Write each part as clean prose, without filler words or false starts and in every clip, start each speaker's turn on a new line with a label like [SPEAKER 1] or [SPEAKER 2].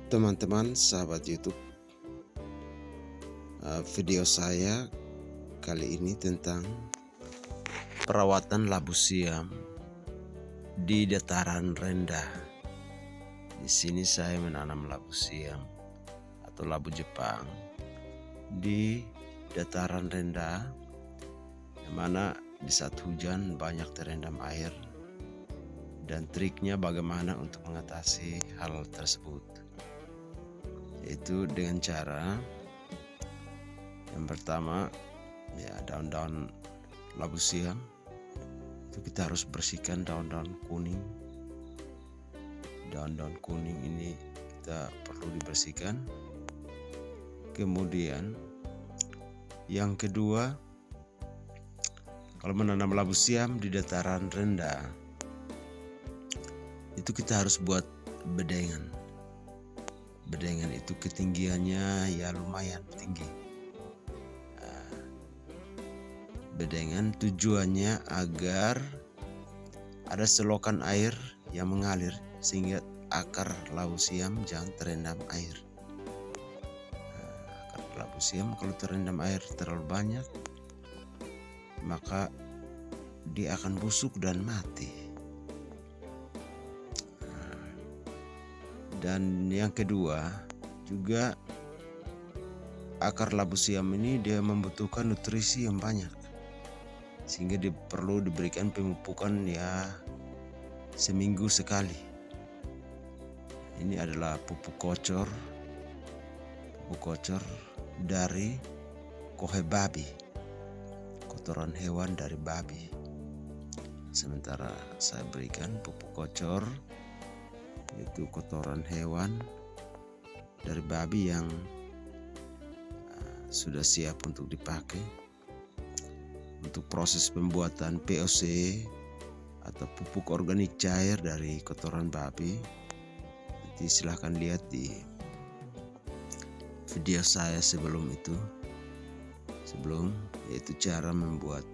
[SPEAKER 1] Teman-teman, sahabat YouTube, video saya kali ini tentang perawatan labu siam di dataran rendah. Di sini saya menanam labu siam atau labu Jepang di dataran rendah, yang mana di saat hujan banyak terendam air, dan triknya bagaimana untuk mengatasi hal tersebut, yaitu dengan cara yang pertama, daun-daun labu siam itu kita harus bersihkan daun-daun kuning. Daun-daun kuning ini kita perlu dibersihkan. Kemudian yang kedua, kalau menanam labu siam di dataran rendah itu kita harus buat bedengan. Bedengan itu ketinggiannya ya lumayan tinggi. Bedengan tujuannya agar ada selokan air yang mengalir sehingga akar labu siam jangan terendam air. Akar labu siam kalau terendam air terlalu banyak, maka dia akan busuk dan mati. Dan yang kedua juga, akar labu siam ini dia membutuhkan nutrisi yang banyak, sehingga perlu diberikan pemupukan ya seminggu sekali. Ini adalah pupuk kocor dari kohe babi, kotoran hewan dari babi. Sementara saya berikan pupuk kocor, yaitu kotoran hewan dari babi yang sudah siap untuk dipakai untuk proses pembuatan POC atau pupuk organik cair dari kotoran babi. Nanti silahkan lihat di video saya sebelum yaitu cara membuat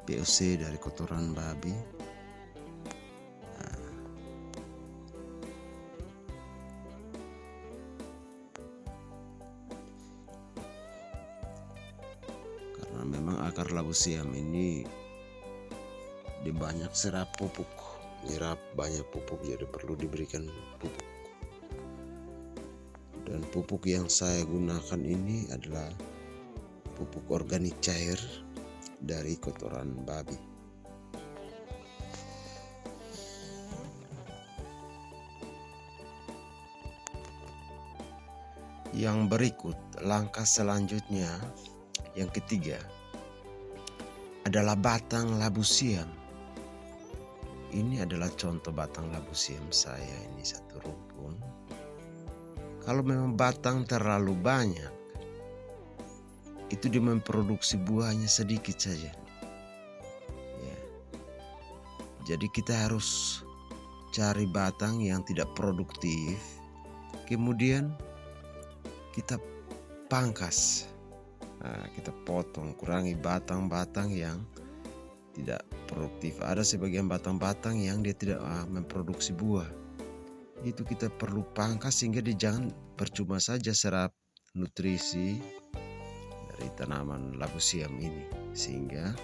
[SPEAKER 1] POC dari kotoran babi. Karena memang akar labu siam ini di banyak serap pupuk, nyerap banyak pupuk, jadi perlu diberikan pupuk. Dan pupuk yang saya gunakan ini adalah pupuk organik cair dari kotoran babi. Yang berikut, langkah selanjutnya yang ketiga adalah batang labu siam. Ini adalah contoh batang labu siam saya, ini satu rumpun. Kalau memang batang terlalu banyak, itu dia memproduksi buahnya sedikit saja. Ya. Jadi kita harus cari batang yang tidak produktif, kemudian kita pangkas. Kita potong, kurangi batang-batang yang tidak produktif. Ada sebagian batang-batang yang dia tidak memproduksi buah. Itu kita perlu pangkas sehingga dia jangan percuma saja serap nutrisi dari tanaman labu siam ini. Sehingga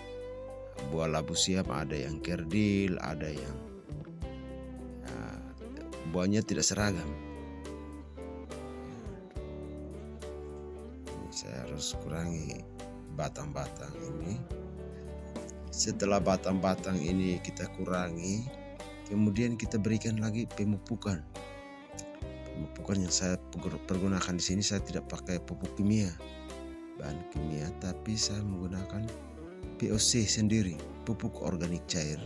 [SPEAKER 1] buah labu siam ada yang kerdil, ada yang buahnya tidak seragam. Saya harus kurangi batang-batang ini. Setelah batang-batang ini kita kurangi, kemudian kita berikan lagi pemupukan. Pemupukan yang saya pergunakan di sini, saya tidak pakai pupuk kimia, bahan kimia, tapi saya menggunakan POC sendiri, pupuk organik cair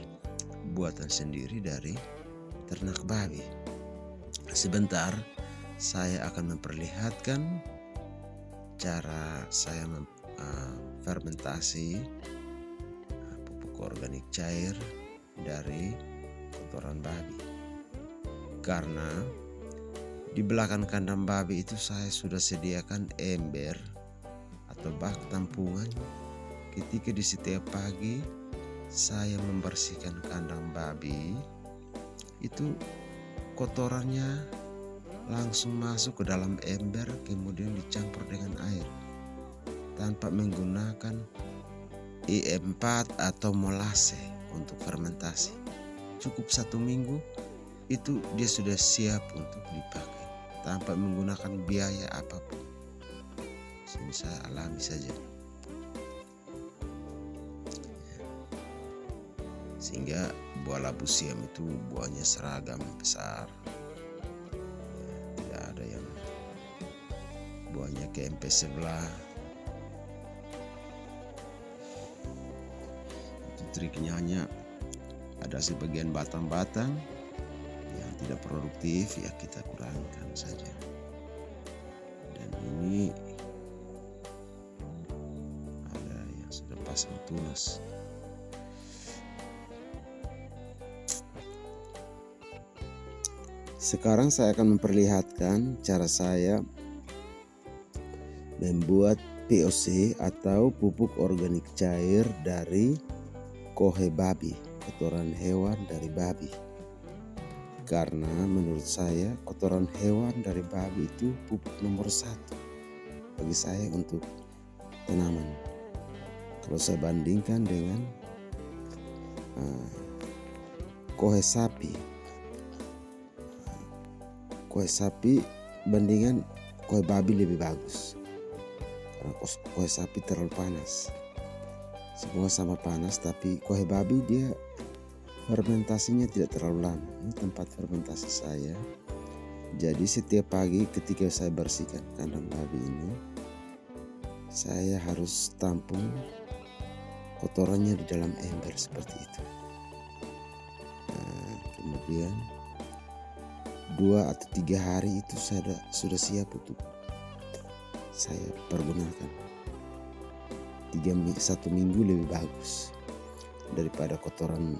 [SPEAKER 1] buatan sendiri dari ternak babi. Sebentar saya akan memperlihatkan cara saya fermentasi pupuk organik cair dari kotoran babi. Karena di belakang kandang babi itu saya sudah sediakan ember atau bak tampungan. Ketika di setiap pagi saya membersihkan kandang babi, itu kotorannya langsung masuk ke dalam ember kemudian dicampur dengan air tanpa menggunakan E4 atau molase untuk fermentasi. Cukup 1 minggu itu dia sudah siap untuk dipakai tanpa menggunakan biaya apapun. Ini saya alami saja. Sehingga buah labu siam itu buahnya seragam besar. Tidak ada yang buahnya kempe sebelah. Itu triknya hanya ada sebagian batang-batang yang tidak produktif, ya kita kurangkan saja. Dan ini ada yang sudah pasang tunas. Sekarang saya akan memperlihatkan cara saya membuat POC atau pupuk organik cair dari kohe babi, kotoran hewan dari babi. Karena menurut saya kotoran hewan dari babi itu pupuk nomor 1 bagi saya untuk tanaman. Kalau saya bandingkan dengan kohe sapi bandingan kohe babi lebih bagus. Karena kohe sapi terlalu panas. Semua sama panas, tapi kohe babi dia fermentasinya tidak terlalu lama. Ini tempat fermentasi saya. Jadi setiap pagi ketika saya bersihkan kandang babi ini, saya harus tampung kotorannya di dalam ember seperti itu. Nah, kemudian 2 atau 3 hari itu sudah siap untuk saya pergunakan. 1 minggu lebih bagus daripada kotoran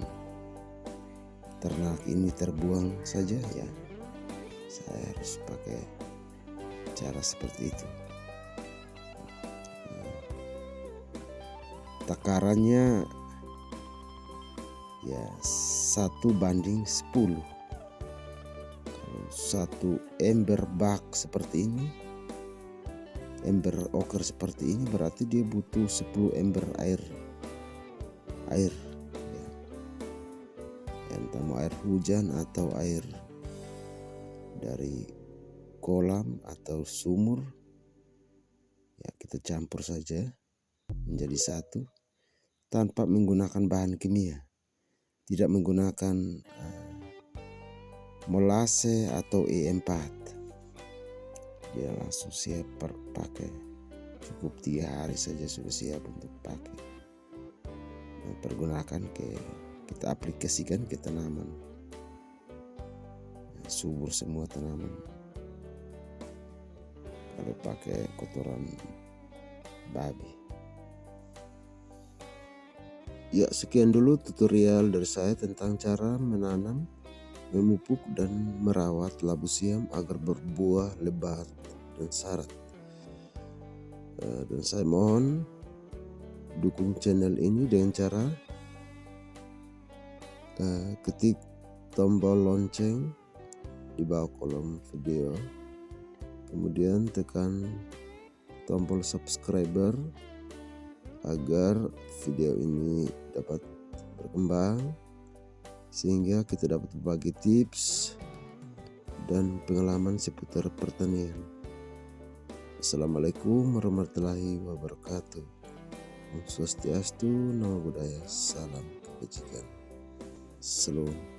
[SPEAKER 1] ternak ini terbuang saja, ya. Saya harus pakai cara seperti itu. Takarannya ya 1:10. Satu ember bak seperti ini, ember oker seperti ini, berarti dia butuh 10 ember air ya. Entah mau air hujan atau air dari kolam atau sumur, ya kita campur saja menjadi satu tanpa menggunakan bahan kimia, tidak menggunakan molase atau E4. Dia langsung siap pakai. Cukup 3 hari saja sudah siap untuk pakai. Pergunakan kita aplikasikan ke tanaman. Subur semua tanaman. Kalau pakai kotoran babi. Ya, sekian dulu tutorial dari saya tentang cara menanam, memupuk dan merawat labu siam agar berbuah lebat dan syarat. Dan saya mohon dukung channel ini dengan cara ketik tombol lonceng di bawah kolom video, kemudian tekan tombol subscriber agar video ini dapat berkembang, sehingga kita dapat berbagi tips dan pengalaman seputar pertanian. Assalamualaikum warahmatullahi wabarakatuh. Om Swastiastu, Namo Buddhaya, salam kebajikan. Salam.